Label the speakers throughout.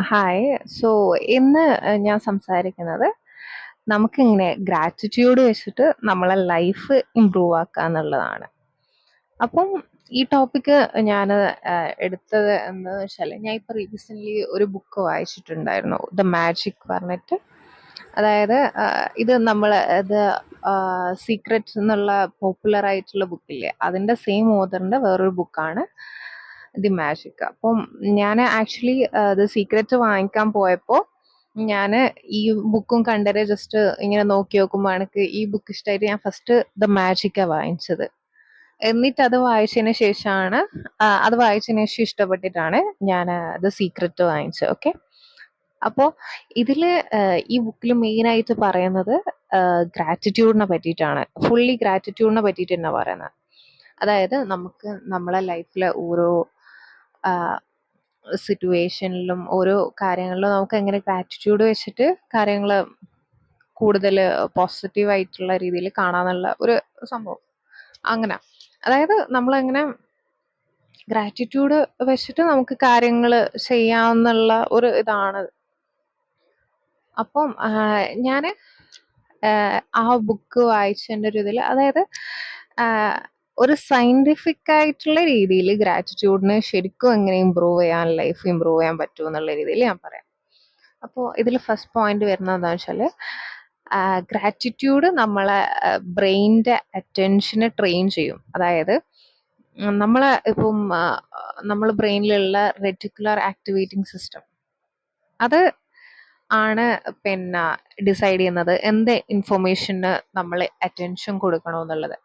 Speaker 1: Hi. So ഇന്ന് ഞാൻ സംസാരിക്കുന്നത് നമുക്കിങ്ങനെ ഗ്രാറ്റിറ്റ്യൂഡ് വെച്ചിട്ട് നമ്മളെ ലൈഫ് ഇമ്പ്രൂവ് ആക്കുക എന്നുള്ളതാണ്. അപ്പം ഈ ടോപ്പിക്ക് ഞാൻ എടുത്തത് എന്താന്ന് വെച്ചാൽ ഞാൻ ഇപ്പൊ റീസെന്റ് ഒരു ബുക്ക് വായിച്ചിട്ടുണ്ടായിരുന്നു, ദ മാജിക് പറഞ്ഞിട്ട്. അതായത് ഇത് ഇത് സീക്രറ്റ്സ് എന്നുള്ള പോപ്പുലർ ആയിട്ടുള്ള ബുക്കില്ലേ, അതിന്റെ സെയിം ഓതറിന്റെ വേറൊരു ബുക്കാണ് ദി മാജിക്. അപ്പം ഞാൻ ആക്ച്വലി ദ സീക്രറ്റ് വാങ്ങിക്കാൻ പോയപ്പോ ഞാൻ ഈ ബുക്കും കണ്ടരെ ജസ്റ്റ് ഇങ്ങനെ നോക്കി നോക്കുമ്പോൾ എനിക്ക് ഈ ബുക്ക് ഇഷ്ടമായിട്ട് ഞാൻ ഫസ്റ്റ് ദ മാജിക്കാ വാങ്ങിച്ചത്. എന്നിട്ട് അത് വായിച്ചതിന് ശേഷം ഇഷ്ടപ്പെട്ടിട്ടാണ് ഞാൻ ദ സീക്രറ്റ് വാങ്ങിച്ചത്. ഓക്കെ. അപ്പോ ഇതില് ഈ ബുക്കിൽ മെയിൻ ആയിട്ട് പറയുന്നത് ഗ്രാറ്റിറ്റ്യൂഡിനെ പറ്റിയിട്ടാണ്. ഫുള്ളി ഗ്രാറ്റിറ്റ്യൂഡിനെ പറ്റിയിട്ട് തന്നെ പറയുന്നത്. അതായത് നമുക്ക് നമ്മളെ ലൈഫിലെ ഓരോ സിറ്റുവേഷനിലും ഓരോ കാര്യങ്ങളിലും നമുക്ക് എങ്ങനെ ഗ്രാറ്റിറ്റ്യൂഡ് വെച്ചിട്ട് കാര്യങ്ങൾ കൂടുതൽ പോസിറ്റീവ് ആയിട്ടുള്ള രീതിയിൽ കാണാന്നുള്ള ഒരു സംഭവം. അങ്ങനെ അതായത് നമ്മളെങ്ങനെ ഗ്രാറ്റിറ്റ്യൂഡ് വെച്ചിട്ട് നമുക്ക് കാര്യങ്ങൾ ചെയ്യാന്നുള്ള ഒരു ഇതാണ്. അപ്പം ഞാൻ ആ ബുക്ക് വായിച്ചതിൻ്റെ ഒരു ഇതിൽ, അതായത് ഒരു സയന്റിഫിക് ആയിട്ടുള്ള രീതിയിൽ ഗ്രാറ്റിറ്റ്യൂഡിന് ശരിക്കും എങ്ങനെ ഇമ്പ്രൂവ് ചെയ്യാൻ, ലൈഫ് ഇമ്പ്രൂവ് ചെയ്യാൻ പറ്റും എന്നുള്ള രീതിയിൽ ഞാൻ പറയാം. അപ്പോൾ ഇതിൽ ഫസ്റ്റ് പോയിന്റ് വരുന്നത് എന്താണെന്ന് വെച്ചാൽ, ഗ്രാറ്റിറ്റ്യൂഡ് നമ്മളെ ബ്രെയിനിന്റെ അറ്റൻഷനെ ട്രെയിൻ ചെയ്യും. അതായത് നമ്മളെ ഇപ്പം നമ്മൾ ബ്രെയിനിലുള്ള റെറ്റിക്കുലർ ആക്ടിവേറ്റിംഗ് സിസ്റ്റം, അത് ആണ് പിന്നെ ഡിസൈഡ് ചെയ്യുന്നത് എന്ത് ഇൻഫർമേഷന് നമ്മൾ അറ്റൻഷൻ കൊടുക്കണമെന്നുള്ളത്.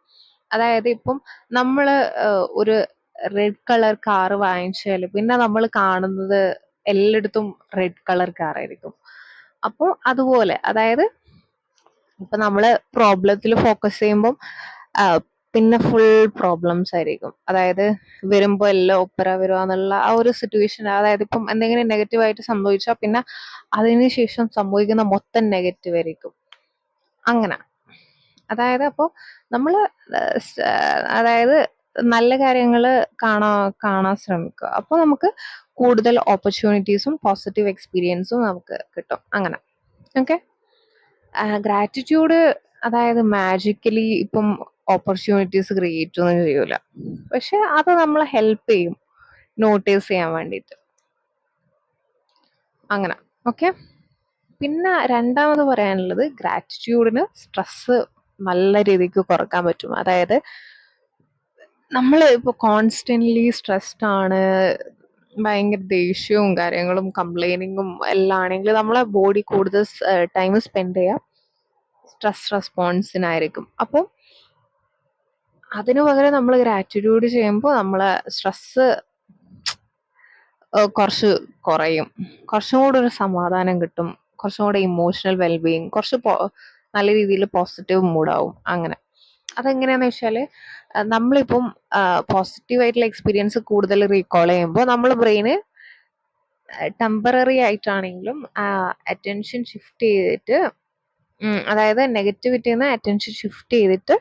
Speaker 1: അതായത് ഇപ്പം നമ്മൾ ഒരു റെഡ് കളർ കാറ് വാങ്ങിച്ചാൽ പിന്നെ നമ്മൾ കാണുന്നത് എല്ലായിടത്തും റെഡ് കളർ കാറായിരിക്കും. അപ്പോൾ അതുപോലെ, അതായത് ഇപ്പൊ നമ്മള് പ്രോബ്ലത്തിൽ ഫോക്കസ് ചെയ്യുമ്പോൾ പിന്നെ ഫുൾ പ്രോബ്ലംസ് ആയിരിക്കും. അതായത് വരുമ്പോ എല്ലാം ഒപ്പര വരുക എന്നുള്ള ആ ഒരു സിറ്റുവേഷൻ, അതായത് ഇപ്പം എന്തെങ്കിലും നെഗറ്റീവായിട്ട് സംഭവിച്ചാൽ പിന്നെ അതിനുശേഷം സംഭവിക്കുന്ന മൊത്തം നെഗറ്റീവ് ആയിരിക്കും. അങ്ങനെ അതായത് അപ്പോൾ നമ്മള് അതായത് നല്ല കാര്യങ്ങൾ കാണാൻ ശ്രമിക്കുക. അപ്പോൾ നമുക്ക് കൂടുതൽ ഓപ്പർച്യൂണിറ്റീസും പോസിറ്റീവ് എക്സ്പീരിയൻസും നമുക്ക് കിട്ടും. അങ്ങനെ. ഓക്കെ. ഗ്രാറ്റിറ്റ്യൂഡ് അതായത് മാജിക്കലി ഇപ്പം ഓപ്പർച്യൂണിറ്റീസ് ക്രിയേറ്റ് ഒന്നും ചെയ്യൂല, പക്ഷെ അത് നമ്മളെ ഹെൽപ്പ് ചെയ്യും നോട്ടീസ് ചെയ്യാൻ വേണ്ടിയിട്ട്. അങ്ങനെ. ഓക്കെ. പിന്നെ രണ്ടാമത് പറയാനുള്ളത്, ഗ്രാറ്റിറ്റ്യൂഡിന് സ്ട്രെസ് നല്ല രീതിക്ക് കുറക്കാൻ പറ്റും. അതായത് നമ്മൾ ഇപ്പോൾ കോൺസ്റ്റന്റ്ലി സ്ട്രെസ്ഡ് ആണ്, ഭയങ്കര ദേഷ്യവും കാര്യങ്ങളും കംപ്ലൈനിങ്ങും എല്ലാം ആണെങ്കിൽ നമ്മളെ ബോഡി കൂടുതൽ ടൈം സ്പെൻഡ് ചെയ്യുക സ്ട്രെസ് റെസ്പോൺസിനായിരിക്കും. അപ്പോൾ അതിനു പകരം നമ്മൾ ഗ്രാറ്റിറ്റ്യൂഡ് ചെയ്യുമ്പോൾ നമ്മളെ സ്ട്രെസ് കുറച്ച് കുറയും, കുറച്ചും കൂടെ ഒരു സമാധാനം കിട്ടും, കുറച്ചും കൂടെ ഇമോഷണൽ വെൽബീയിങ്, കുറച്ച് നല്ല രീതിയിൽ പോസിറ്റീവ് മൂഡാവും. അങ്ങനെ. അതെങ്ങനെയാന്ന് വെച്ചാൽ, നമ്മളിപ്പം പോസിറ്റീവ് ആയിട്ടുള്ള എക്സ്പീരിയൻസ് കൂടുതൽ റീകോൾ ചെയ്യുമ്പോൾ നമ്മൾ ബ്രെയിന് ടെമ്പററി ആയിട്ടാണെങ്കിലും അറ്റൻഷൻ ഷിഫ്റ്റ് ചെയ്തിട്ട്, അതായത് നെഗറ്റിവിറ്റിന്ന് അറ്റൻഷൻ ഷിഫ്റ്റ് ചെയ്തിട്ട്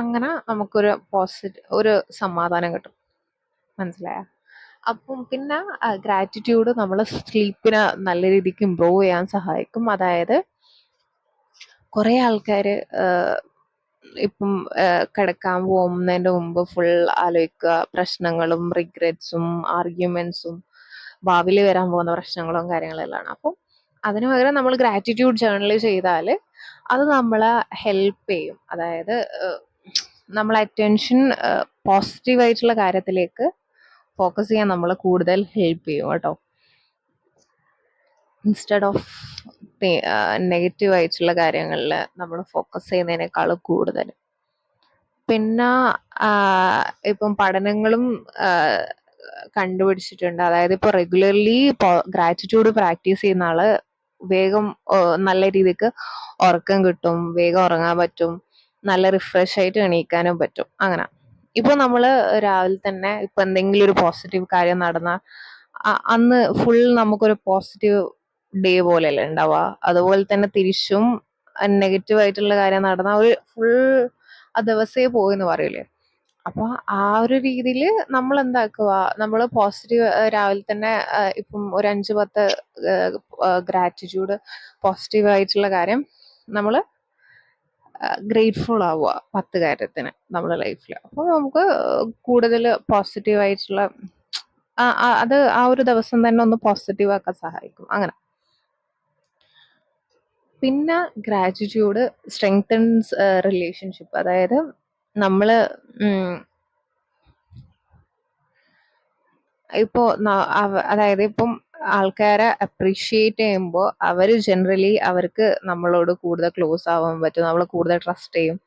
Speaker 1: അങ്ങനെ നമുക്കൊരു ഒരു സമാധാനം കിട്ടും. മനസ്സിലായോ? അപ്പം പിന്നെ ഗ്രാറ്റിറ്റ്യൂഡ് നമ്മളെ സ്ലീപ്പിനെ നല്ല രീതിക്ക് ഇമ്പ്രൂവ് ചെയ്യാൻ സഹായിക്കും. അതായത് കുറെ ആൾക്കാര് ഇപ്പം കിടക്കാൻ പോകുന്നതിന്റെ മുമ്പ് ഫുൾ ആലോചിക്കുക പ്രശ്നങ്ങളും റിഗ്രറ്റ്സും ആർഗ്യുമെന്റ്സും ഭാവിയിൽ വരാൻ പോകുന്ന പ്രശ്നങ്ങളും കാര്യങ്ങളെല്ലാം. അപ്പം അതിനു പകരം നമ്മൾ ഗ്രാറ്റിറ്റ്യൂഡ് ജേർണൽ ചെയ്താൽ അത് നമ്മളെ ഹെൽപ്പ് ചെയ്യും. അതായത് നമ്മളെ അറ്റൻഷൻ പോസിറ്റീവ് ആയിട്ടുള്ള കാര്യത്തിലേക്ക് ഫോക്കസ് ചെയ്യാൻ നമ്മളെ കൂടുതൽ ഹെൽപ്പ് ചെയ്യും കേട്ടോ, ഇൻസ്റ്റെഡ് ഓഫ് നെഗറ്റീവ് ആയിട്ടുള്ള കാര്യങ്ങളിൽ നമ്മൾ ഫോക്കസ് ചെയ്യുന്നതിനേക്കാൾ കൂടുതൽ. പിന്നെ ഇപ്പം പഠനങ്ങളും കണ്ടുപിടിച്ചിട്ടുണ്ട്. അതായത് ഇപ്പൊ റെഗുലർലി ഗ്രാറ്റിറ്റ്യൂഡ് പ്രാക്ടീസ് ചെയ്യുന്ന ആള് വേഗം നല്ല രീതിക്ക് ഉറക്കം കിട്ടും, വേഗം ഉറങ്ങാൻ പറ്റും, നല്ല റിഫ്രഷ് ആയിട്ട് എണീക്കാനും പറ്റും. അങ്ങനെ. ഇപ്പൊ നമ്മള് രാവിലെ തന്നെ ഇപ്പൊ എന്തെങ്കിലും ഒരു പോസിറ്റീവ് കാര്യം നടന്ന അന്ന് ഫുൾ നമുക്കൊരു പോസിറ്റീവ് ഡേ പോലെയല്ലേ ഉണ്ടാവുക. അതുപോലെ തന്നെ തിരിച്ചും നെഗറ്റീവ് ആയിട്ടുള്ള കാര്യം നടന്ന ഒരു ഫുൾ ആ ദിവസേ പോയെന്ന് പറയൂലേ, അപ്പൊ ആ ഒരു രീതിയിൽ നമ്മൾ എന്താക്കുക, നമ്മൾ പോസിറ്റീവ് രാവിലെ തന്നെ ഇപ്പം ഒരു 5-10 ഗ്രാറ്റിറ്റ്യൂഡ് പോസിറ്റീവ് ആയിട്ടുള്ള കാര്യം നമ്മൾ ഗ്രേറ്റ്ഫുൾ ആവുക 10 കാര്യത്തിന് നമ്മുടെ ലൈഫിൽ. അപ്പോൾ നമുക്ക് കൂടുതൽ പോസിറ്റീവ് ആയിട്ടുള്ള അത് ആ ഒരു ദിവസം തന്നെ ഒന്ന് പോസിറ്റീവ് ആക്കാൻ സഹായിക്കും. അങ്ങനെ പിന്നെ ഗ്രാറ്റിറ്റ്യൂഡ് സ്ട്രെങ്തൻസ് റിലേഷൻഷിപ്പ്. അതായത് നമ്മള് ഇപ്പോ അതായത് ഇപ്പം ആൾക്കാരെ അപ്രീഷിയേറ്റ് ചെയ്യുമ്പോൾ അവര് ജനറലി അവർക്ക് നമ്മളോട് കൂടുതൽ ക്ലോസ് ആവാൻ പറ്റും, നമ്മളെ കൂടുതൽ ട്രസ്റ്റ് ചെയ്യും,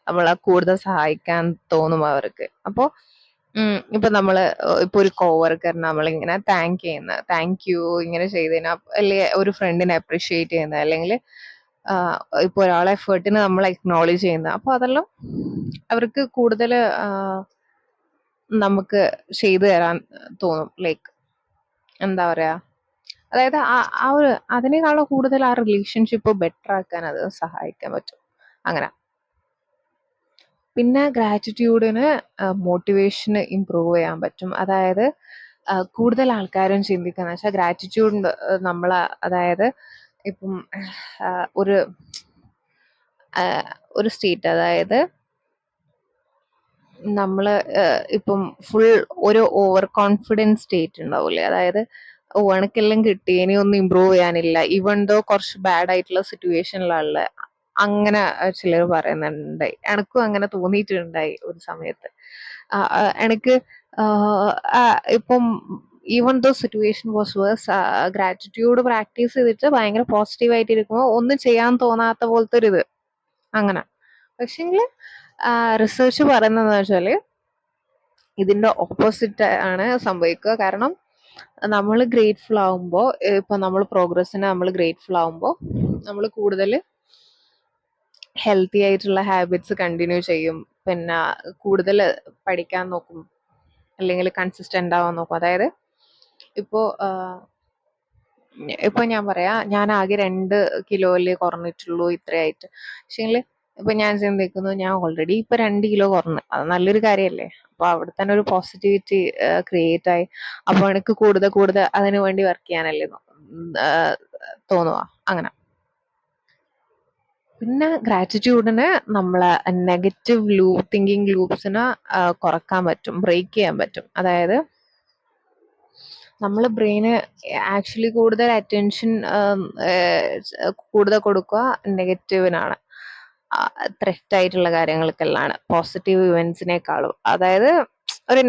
Speaker 1: നമ്മളെ കൂടുതൽ സഹായിക്കാൻ തോന്നും അവർക്ക്. അപ്പോൾ ഇപ്പൊ നമ്മള് ഇപ്പൊ ഒരു കോവർക്കറിന് നമ്മളിങ്ങനെ താങ്ക് യു ഇങ്ങനെ ചെയ്തതിന്, അല്ലെങ്കിൽ ഒരു ഫ്രണ്ടിനെ അപ്രീഷിയേറ്റ് ചെയ്യുന്ന, അല്ലെങ്കിൽ ഇപ്പൊ ഒരാളെ എഫേർട്ടിന് നമ്മൾ അക്നോളജ് ചെയ്യുന്ന, അപ്പൊ അതെല്ലാം അവർക്ക് കൂടുതൽ നമുക്ക് ചെയ്തു തരാൻ തോന്നും. ലൈക്ക് എന്താ പറയാ, അതായത് ആ ഒരു അതിനേക്കാളും കൂടുതൽ ആ റിലേഷൻഷിപ്പ് ബെറ്റർ ആക്കാൻ അത് സഹായിക്കാൻ പറ്റും. അങ്ങനെ പിന്നെ ഗ്രാറ്റിറ്റ്യൂഡിന് മോട്ടിവേഷന് ഇമ്പ്രൂവ് ചെയ്യാൻ പറ്റും. അതായത് കൂടുതൽ ആൾക്കാരും ചിന്തിക്കുന്ന വെച്ചാൽ ഗ്രാറ്റിറ്റ്യൂഡ് നമ്മളെ, അതായത് ഇപ്പം ഒരു ഒരു സ്റ്റേറ്റ്, അതായത് നമ്മള് ഇപ്പം ഫുൾ ഒരു ഓവർ കോൺഫിഡൻസ് സ്റ്റേറ്റ് ഉണ്ടാവൂലേ, അതായത് എനക്കെല്ലാം കിട്ടി, ഇനി ഒന്നും ഇമ്പ്രൂവ് ചെയ്യാനില്ല, ഈവൻ ദോ കുറച്ച് ബാഡ് ആയിട്ടുള്ള സിറ്റുവേഷനിലുള്ള, അങ്ങനെ ചിലർ പറയുന്നുണ്ടായി. എനക്കും അങ്ങനെ തോന്നിയിട്ടുണ്ടായി ഒരു സമയത്ത്. എനിക്ക് ഇപ്പം even though situation was worse, gratitude practice ചെയ്തിട്ട് ഭയങ്കര പോസിറ്റീവ് ആയിട്ട് ഇരിക്കുമ്പോൾ ഒന്നും ചെയ്യാൻ തോന്നാത്ത പോലത്തെ ഒരു ഇത്. അങ്ങനെ പക്ഷെങ്കിൽ റിസർച്ച് പറയുന്നതെന്ന് വെച്ചാല് ഇതിന്റെ ഓപ്പോസിറ്റ് ആണ് സംഭവിക്കുക. കാരണം നമ്മൾ ഗ്രേറ്റ്ഫുൾ ആവുമ്പോൾ, ഇപ്പൊ നമ്മൾ പ്രോഗ്രസ്സിന് നമ്മൾ ഗ്രേറ്റ്ഫുൾ ആവുമ്പോൾ നമ്മൾ കൂടുതൽ ഹെൽത്തി ആയിട്ടുള്ള ഹാബിറ്റ്സ് കണ്ടിന്യൂ ചെയ്യും, പിന്നെ കൂടുതൽ പഠിക്കാൻ നോക്കും, അല്ലെങ്കിൽ കൺസിസ്റ്റന്റ് ആവാൻ നോക്കും. അതായത് ഇപ്പോ ഇപ്പൊ ഞാൻ പറയാ, ഞാൻ ആകെ 2 കിലോയില് കുറഞ്ഞിട്ടുള്ളൂ ഇത്രയായിട്ട്. പക്ഷേങ്കിൽ ഇപ്പൊ ഞാൻ ചിന്തിക്കുന്നു, ഞാൻ ഓൾറെഡി ഇപ്പൊ 2 കിലോ കുറഞ്ഞു, അത് നല്ലൊരു കാര്യമല്ലേ. അപ്പൊ അവിടെ തന്നെ ഒരു പോസിറ്റിവിറ്റി ക്രിയേറ്റ് ആയി. അപ്പൊ എനിക്ക് കൂടുതൽ കൂടുതൽ അതിനു വേണ്ടി വർക്ക് ചെയ്യാനല്ലേ തോന്നുക. അങ്ങനെ പിന്നെ ഗ്രാറ്റിറ്റ്യൂഡിന് നമ്മളെ നെഗറ്റീവ് തിങ്കിങ് ലൂപ്സിനെ കുറക്കാൻ പറ്റും, ബ്രേക്ക് ചെയ്യാൻ പറ്റും. അതായത് നമ്മൾ ബ്രെയിന് ആക്ച്വലി കൂടുതൽ അറ്റൻഷൻ കൂടുതൽ കൊടുക്കുക നെഗറ്റീവിനാണ്, ത്രെറ്റ് ആയിട്ടുള്ള കാര്യങ്ങൾക്കെല്ലാം, പോസിറ്റീവ് ഇവന്റ്സിനേക്കാളും. അതായത് ഒരു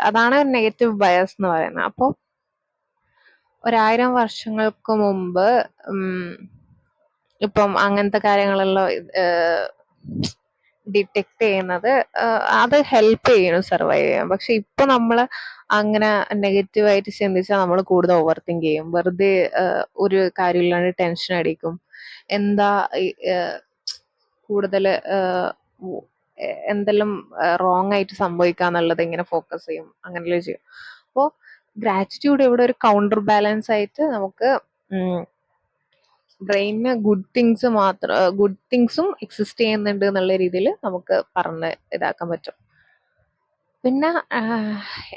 Speaker 1: അതാണ് നെഗറ്റീവ് ബയസ് എന്ന് പറയുന്നത്. അപ്പോൾ 1000 വർഷങ്ങൾക്ക് മുമ്പ് ഇപ്പം അങ്ങനത്തെ കാര്യങ്ങളെല്ലാം ഡിറ്റക്ട് ചെയ്യുന്നത് അത് ഹെൽപ്പ് ചെയ്യണം സർവൈവ് ചെയ്യാൻ. പക്ഷെ ഇപ്പൊ നമ്മള് അങ്ങനെ നെഗറ്റീവായിട്ട് ചിന്തിച്ചാൽ നമ്മൾ കൂടുതൽ ഓവർ തിങ്ക് ചെയ്യും, വെറുതെ ഒരു കാര്യമില്ലാണ്ട് ടെൻഷൻ അടിക്കും, എന്താ കൂടുതൽ എന്തെല്ലാം റോങ് ആയിട്ട് സംഭവിക്കാന്നുള്ളത് ഇങ്ങനെ ഫോക്കസ് ചെയ്യും, അങ്ങനെയല്ലേ ചെയ്യും. അപ്പോൾ ഗ്രാറ്റിറ്റ്യൂഡ് ഇവിടെ ഒരു കൗണ്ടർ ബാലൻസ് ആയിട്ട് നമുക്ക് ബ്രെയിനിന് ഗുഡ് തിങ്സും എക്സിസ്റ്റ് ചെയ്യുന്നുണ്ട് എന്നുള്ള രീതിയിൽ നമുക്ക് പറഞ്ഞ് ഇതാക്കാൻ പറ്റും. പിന്നെ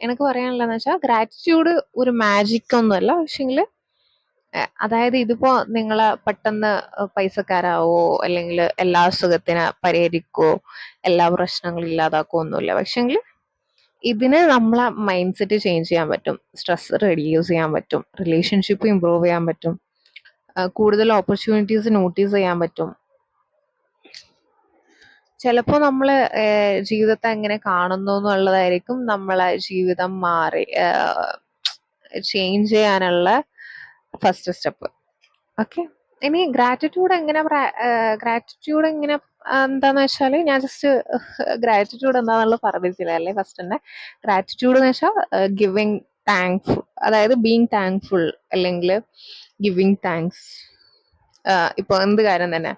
Speaker 1: എനിക്ക് പറയാനുള്ളതെന്ന് വെച്ചാൽ ഗ്രാറ്റിറ്റ്യൂഡ് ഒരു മാജിക് ഒന്നുമല്ല. പക്ഷെങ്കിൽ അതായത് ഇതിപ്പോ നിങ്ങളെ പെട്ടെന്ന് പൈസക്കാരാവോ, അല്ലെങ്കിൽ എല്ലാ സുഖത്തിന് പരിഹരിക്കോ, എല്ലാ പ്രശ്നങ്ങളും ഇല്ലാതാക്കോ ഒന്നുമില്ല. പക്ഷെങ്കിൽ ഇതിന് നമ്മളെ മൈൻഡ് സെറ്റ് ചേഞ്ച് ചെയ്യാൻ പറ്റും, സ്ട്രെസ് റെഡ്യൂസ് ചെയ്യാൻ പറ്റും, റിലേഷൻഷിപ്പ് ഇമ്പ്രൂവ് ചെയ്യാൻ പറ്റും, കൂടുതൽ ഓപ്പർച്യൂണിറ്റീസ് നോട്ടീസ് ചെയ്യാൻ പറ്റും. ചിലപ്പോൾ നമ്മൾ ജീവിതത്തെ എങ്ങനെ കാണുന്നു എന്നുള്ളതായിരിക്കും നമ്മളെ ജീവിതം മാറി ചേഞ്ച് ചെയ്യാനുള്ള ഫസ്റ്റ് സ്റ്റെപ്പ്. ഓക്കെ, ഇനി ഗ്രാറ്റിറ്റ്യൂഡ് എങ്ങനെ എന്താന്ന് വെച്ചാല്, ഞാൻ ജസ്റ്റ് ഗ്രാറ്റിറ്റ്യൂഡ് എന്താണെന്നുള്ളത് പറഞ്ഞിട്ടില്ല അല്ലേ ഫസ്റ്റ് തന്നെ. ഗ്രാറ്റിറ്റ്യൂഡ് എന്ന് വെച്ചാൽ ഗിവിങ് താങ്ക്ഫുൾ, അതായത് ബീങ് താങ്ക്ഫുൾ, അല്ലെങ്കിൽ ഗിവിങ് താങ്ക്സ്. ഇപ്പൊ എന്ത് കാര്യം തന്നെ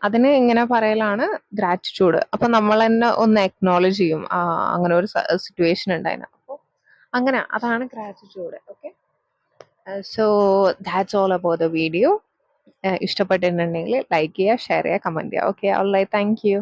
Speaker 1: അതിന് ഇങ്ങനെ പറയലാണ് ഗ്രാറ്റിറ്റ്യൂഡ്. അപ്പൊ നമ്മൾ തന്നെ ഒന്ന് അക്നോളജ് ചെയ്യും അങ്ങനെ ഒരു സിറ്റുവേഷൻ ഉണ്ടായിന്. അപ്പോൾ അങ്ങനെ അതാണ് gratitude. Okay, so that's all about the video. ഇഷ്ടപ്പെട്ടിട്ടുണ്ടെങ്കിൽ ലൈക്ക് ചെയ്യുക, ഷെയർ ചെയ്യുക, കമന്റ് ചെയ്യുക. Okay, all right, thank U.